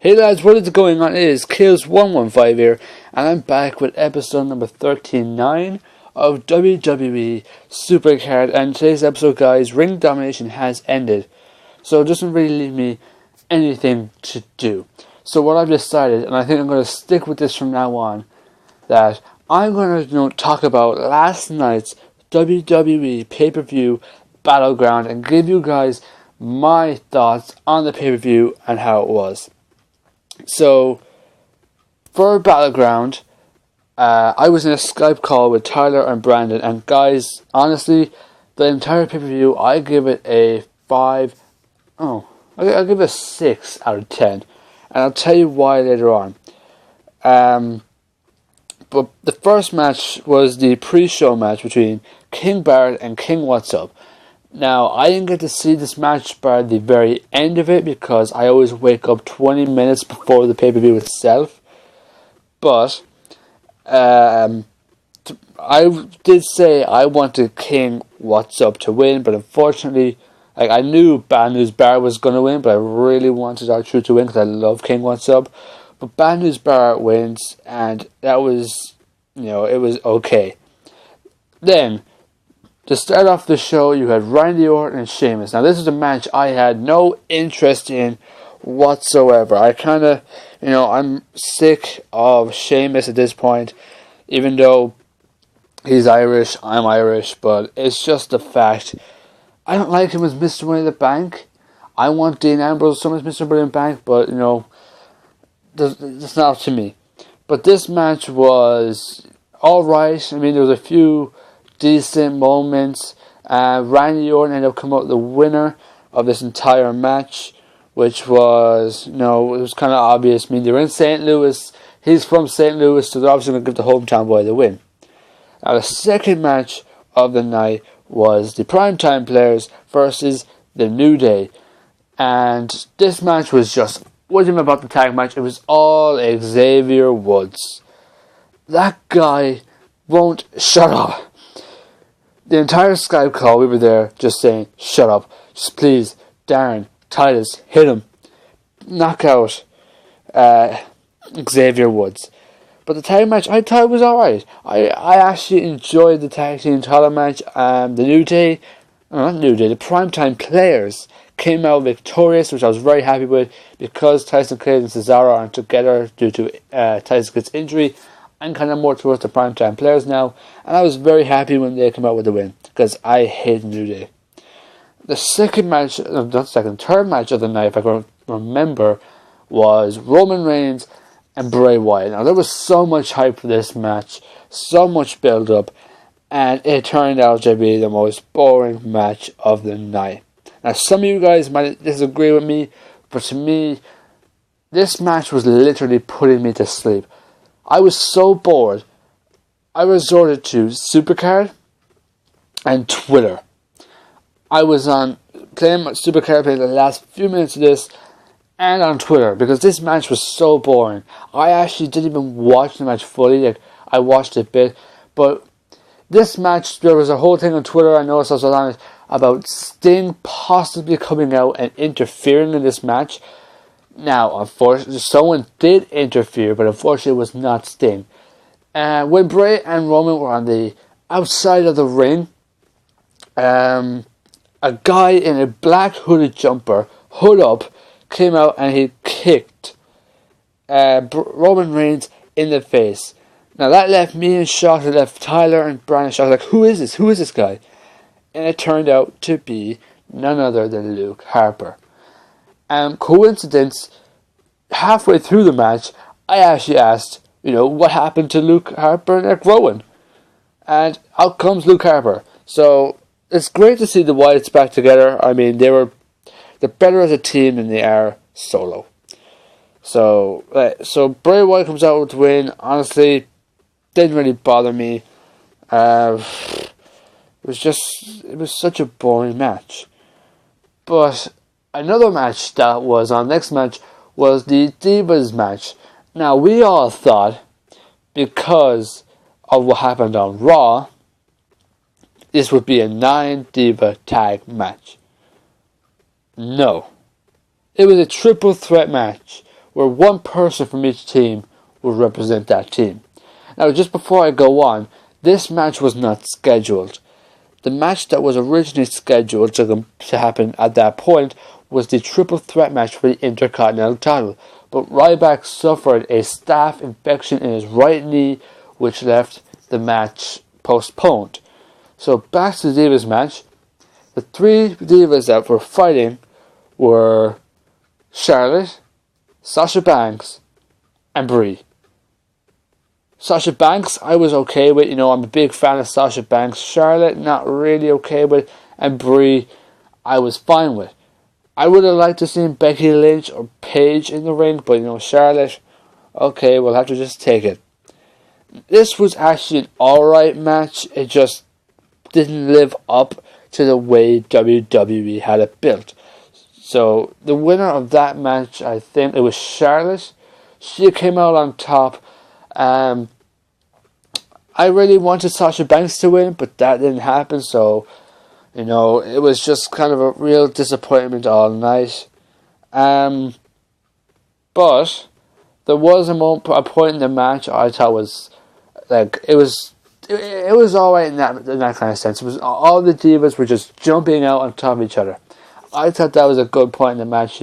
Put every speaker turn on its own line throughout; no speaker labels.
Hey lads, what is going on? It is Kills115 here, and I'm back with episode number 39 of WWE Supercard. And today's episode, guys, ring domination has ended, so it doesn't really leave me anything to do. So what I've decided, and I think I'm going to stick with this from now on, that I'm going to talk about last night's WWE pay-per-view Battleground and give you guys my thoughts on the pay-per-view and how it was. So, for Battleground, I was in a Skype call with Tyler and Brandon, and guys, honestly, the entire pay-per-view, I give it a 5, I'll give it a 6 out of 10, and I'll tell you why later on. But the first match was the pre-show match between King Barrett and King What's Up. Now, I didn't get to see this match by the very end of it because I always wake up 20 minutes before the pay-per-view itself. But, I did say I wanted King What's Up to win, but unfortunately, I knew Bad News Barrett was going to win, but I really wanted R-Truth to win because I love King What's Up. But Bad News Barrett wins, and that was, it was okay. Then, to start off the show, you had Randy Orton and Sheamus. Now, this is a match I had no interest in whatsoever. I kind of, I'm sick of Sheamus at this point. Even though he's Irish, I'm Irish, but it's just a fact. I don't like him as Mr. Money in the Bank. I want Dean Ambrose so much Mr. Money in the Bank, but, it's not up to me. But this match was alright. I mean, there was a few decent moments. Randy Orton ended up coming out the winner of this entire match, which was, it was kind of obvious. I mean, they were in St. Louis. He's from St. Louis, so they're obviously going to give the hometown boy the win. Now, the second match of the night was the Primetime Players versus the New Day. And this match wasn't even about the tag match. It was all Xavier Woods. That guy won't shut up. The entire Skype call, we were there just saying, shut up, just please, Darren, Titus, hit him, knock out Xavier Woods. But the tag match, I thought it was alright. I actually enjoyed the tag team title match. The Primetime Players came out victorious, which I was very happy with, because Tyson Kidd and Cesaro aren't together due to Tyson Kidd's injury. I'm kind of more towards the Primetime Players now, and I was very happy when they came out with the win, because I hate New Day. The third match of the night, if I can remember, was Roman Reigns and Bray Wyatt. Now, there was so much hype for this match, so much build-up, and it turned out to be the most boring match of the night. Now, some of you guys might disagree with me, but to me, this match was literally putting me to sleep. I was so bored, I resorted to Supercard and Twitter. I was on playing Supercard, playing the last few minutes of this, and on Twitter, because this match was so boring. I actually didn't even watch the match fully, I watched it a bit, but this match, there was a whole thing on Twitter, I noticed I was on it, about Sting possibly coming out and interfering in this match. Now, unfortunately, someone did interfere, but unfortunately it was not Sting. When Bray and Roman were on the outside of the ring, a guy in a black hooded jumper, hood up, came out and he kicked Roman Reigns in the face. Now, that left me in shock. It left Tyler and Brian in shock. Like, who is this? Who is this guy? And it turned out to be none other than Luke Harper. Coincidence, halfway through the match, I actually asked, what happened to Luke Harper and Eric Rowan? And out comes Luke Harper. So, it's great to see the Wyatts back together. I mean, they're better as a team than they are solo. So Bray Wyatt comes out with the win. Honestly, didn't really bother me. It was such a boring match. But another match that was on next match was the Divas match. Now, we all thought, because of what happened on Raw, this would be a 9-diva tag match. No. It was a triple threat match where one person from each team will represent that team. Now, just before I go on, this match was not scheduled. The match that was originally scheduled to happen at that point was the triple threat match for the Intercontinental title, but Ryback suffered a staph infection in his right knee, which left the match postponed. So back to the Divas match. The three Divas that were fighting were Charlotte, Sasha Banks, and Brie. Sasha Banks, I was okay with. I'm a big fan of Sasha Banks. Charlotte, not really okay with. And Brie, I was fine with. I would have liked to see Becky Lynch or Paige in the ring, but Charlotte, okay, we'll have to just take it. This was actually an alright match. It just didn't live up to the way WWE had it built. So the winner of that match, I think it was Charlotte. She came out on top. I really wanted Sasha Banks to win, but that didn't happen, so it was just kind of a real disappointment all night. But there was a point in the match I thought was it was alright in that kind of sense. It was all the Divas were just jumping out on top of each other. I thought that was a good point in the match,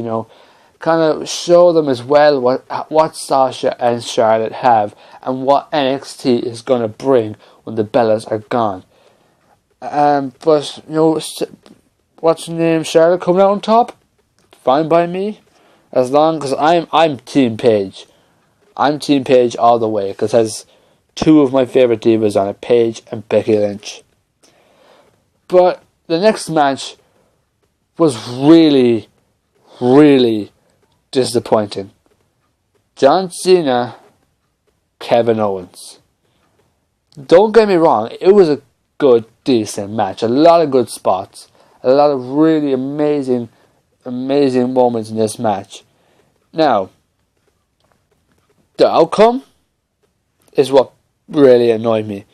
kind of show them as well what Sasha and Charlotte have and what NXT is going to bring when the Bellas are gone. But what's the name? Charlotte coming out on top? Fine by me, as long as I'm Team Paige. I'm Team Paige all the way because it has two of my favorite Divas on it, Paige and Becky Lynch. But the next match was really, really disappointing. John Cena, Kevin Owens. Don't get me wrong, it was a good, decent match. A lot of good spots. A lot of really amazing moments in this match. Now, the outcome is what really annoyed me.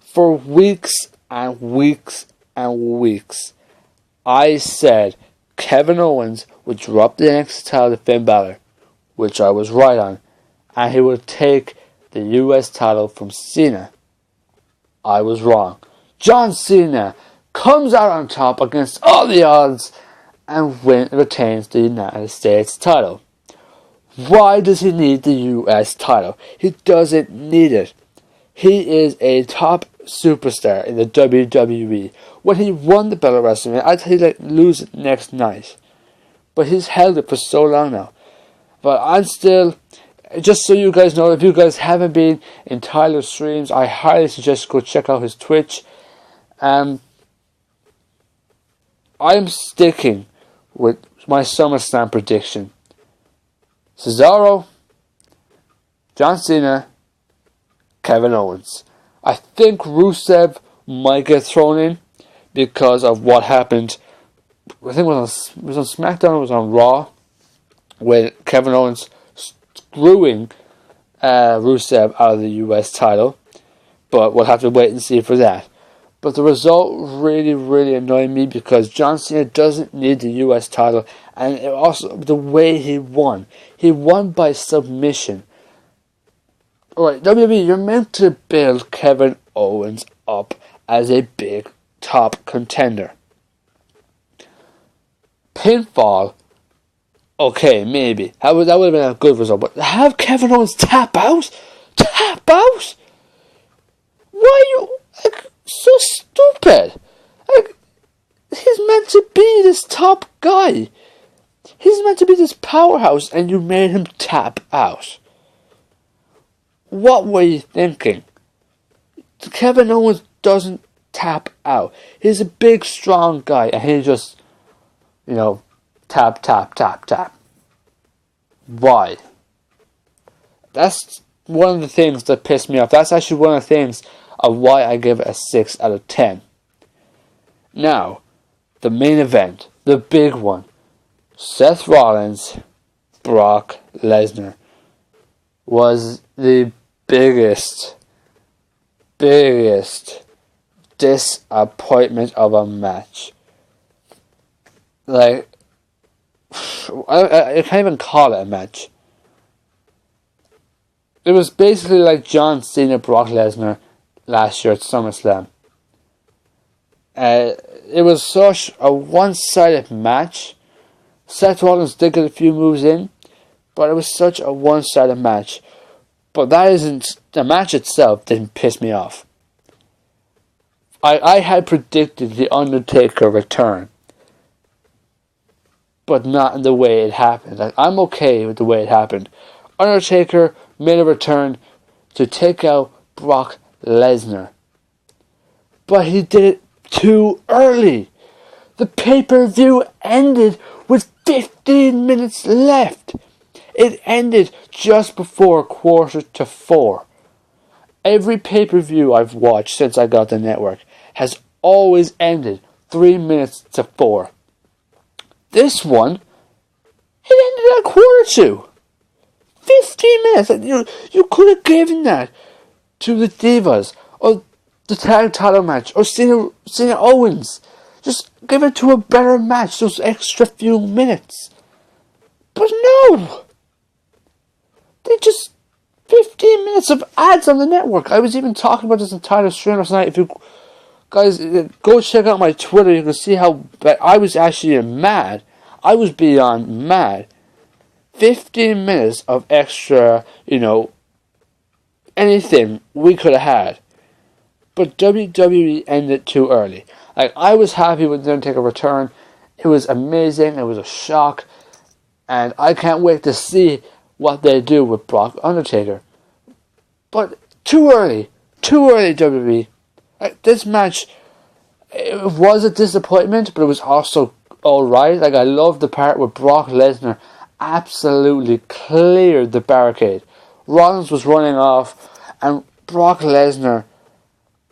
For weeks and weeks and weeks, I said Kevin Owens would drop the NXT title to Finn Balor, which I was right on, and he would take the US title from Cena. I was wrong. John Cena comes out on top against all the odds and retains the United States title. Why does he need the US title? He doesn't need it. He is a top superstar in the WWE. When he won the belt at WrestleMania, I thought he'd lose it next night. But he's held it for so long now. But I'm still, just so you guys know, if you guys haven't been in Tyler's streams, I highly suggest go check out his Twitch. I'm sticking with my SummerSlam prediction. Cesaro, John Cena, Kevin Owens. I think Rusev might get thrown in because of what happened. I think it was on SmackDown or it was on Raw when Kevin Owens screwing Rusev out of the US title. But we'll have to wait and see for that. But the result really, really annoyed me because John Cena doesn't need the US title, and also the way he won. He won by submission. Alright, WWE, you're meant to build Kevin Owens up as a big top contender. Pinfall, okay, maybe. That would have been a good result, but have Kevin Owens tap out? Tap out? Why are you so stupid? He's meant to be this top guy. He's meant to be this powerhouse, and you made him tap out. What were you thinking? Kevin Owens doesn't tap out. He's a big, strong guy, and he just, tap, tap, tap, tap. Why? That's one of the things that pissed me off. That's actually one of the things of why I give it a 6 out of 10. Now, the main event, the big one. Seth Rollins, Brock Lesnar, was the biggest disappointment of a match. I can't even call it a match. It was basically like John Cena, Brock Lesnar last year at SummerSlam. It was such a one-sided match. Seth Rollins did get a few moves in, but it was such a one-sided match. But the match itself didn't piss me off. I had predicted the Undertaker return, but not in the way it happened. Like, I'm okay with the way it happened. Undertaker made a return to take out Brock Lesnar, but he did it too early. The pay-per-view ended with 15 minutes left. It ended just before 3:45. Every pay-per-view I've watched since I got the network has always ended 3 minutes to 4. This one, it ended at 1:45. 15 minutes. You could have given that to the Divas, or the tag title match, or Cena Owens. Just give it to a better match, those extra few minutes. But no! They just 15 minutes of ads on the network. I was even talking about this entire stream last night. If you guys go check out my Twitter, you can see how I was actually mad. I was beyond mad. 15 minutes of extra, anything we could have had. But WWE ended too early. Like, I was happy with the Undertaker return. It was amazing. It was a shock. And I can't wait to see what they do with Brock Undertaker. But too early. Too early, WWE. Like, this match, it was a disappointment, but it was also alright. Like, I loved the part where Brock Lesnar absolutely cleared the barricade. Rollins was running off, and Brock Lesnar,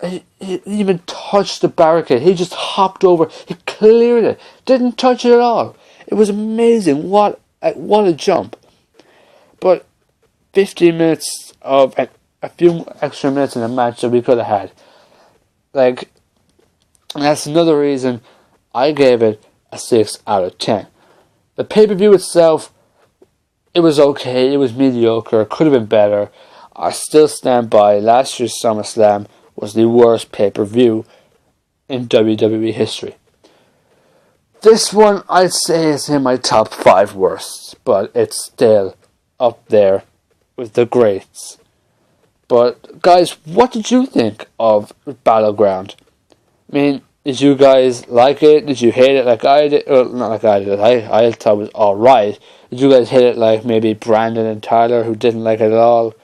he even touched the barricade. He just hopped over. He cleared it. Didn't touch it at all. It was amazing. What a jump. But 15 minutes of a few extra minutes in a match that we could have had. Like, and that's another reason I gave it a 6 out of 10. The pay-per-view itself, it was okay. It was mediocre. It could have been better. I still stand by last year's SummerSlam was the worst pay-per-view in WWE history. This one, I'd say, is in my top 5 worst, but it's still up there with the greats. But, guys, what did you think of Battleground? I mean, did you guys like it? Did you hate it like I did? Well, not like I did. I thought it was alright. Did you guys hate it like maybe Brandon and Tyler, who didn't like it at all?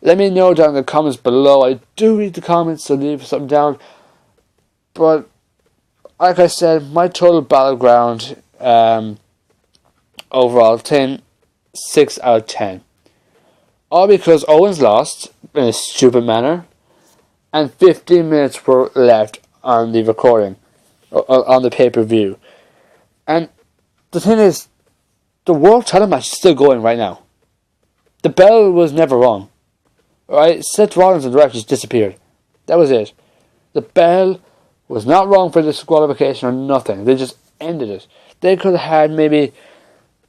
Let me know down in the comments below. I do read the comments, so leave something down. But, like I said, my total Battleground overall 6 out of 10. All because Owens lost in a stupid manner, and 15 minutes were left on the recording, on the pay-per-view. And the thing is, the world title match is still going right now. The bell was never wrong. Right? Seth Rollins and the ref just disappeared. That was it. The bell was not wrong for disqualification or nothing. They just ended it. They could have had maybe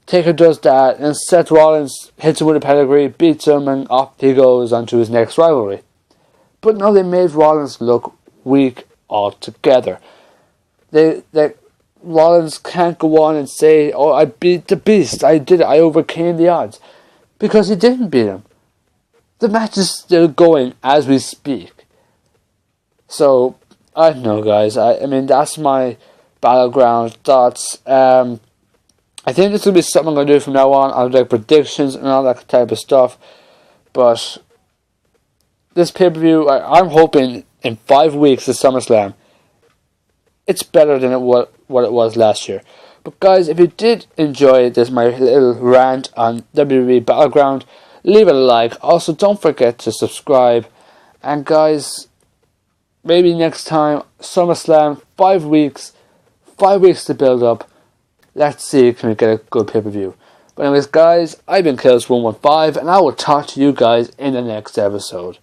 Taker does that, and Seth Rollins hits him with a pedigree, beats him, and off he goes onto his next rivalry. But no, they made Rollins look weak altogether. Rollins can't go on and say, "Oh, I beat the Beast. I did it. I overcame the odds," because he didn't beat him. The match is still going as we speak. So I don't know, guys. I mean, that's my Battleground thoughts. I think this will be something I'm going to do from now on. I'll do predictions and all that type of stuff. But this pay-per-view, I'm hoping in 5 weeks, the SummerSlam, it's better than what it was last year. But guys, if you did enjoy this, my little rant on WWE Battleground, leave it a like. Also, don't forget to subscribe. And guys, maybe next time, SummerSlam, 5 weeks. 5 weeks to build up. Let's see, can we get a good pay-per-view. But anyways, guys, I've been Kills115, and I will talk to you guys in the next episode.